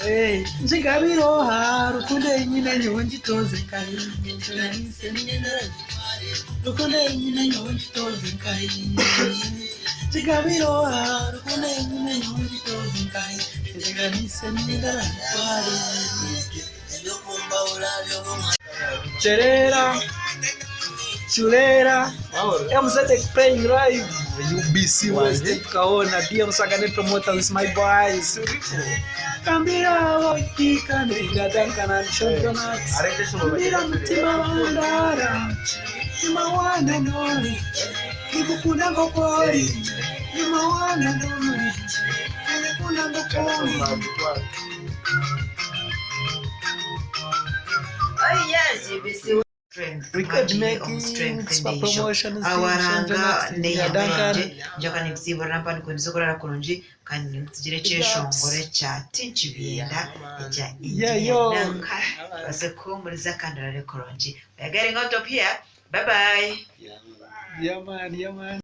Hey, Jigabiro Rukunde nyina nyonji toze kai. Rukunde nyina nyonji toze kai. Jigabiro Rukunde nyina nyonji toze kai. Jiganise nida kwari. Cherera. Chulera. MZ playing live. UBC West Kaona. DM Sagane promoter with my boys. Kambira waki kambira dankana champions. Kambira mutima wandara. Nima wana nori. Nikukuna ngokori. Nima wana nori. Nikukuna ngokori. Oh yes, UBC. Record making, promotion, awaranga neyabanje njoka nibisibo rampa nikunizokora kulunji kandi nimutsigire cyeshongore cya tinchibinda ya India baseko muri zakandara rekolonji we are getting out of here. Bye bye. Yeah man.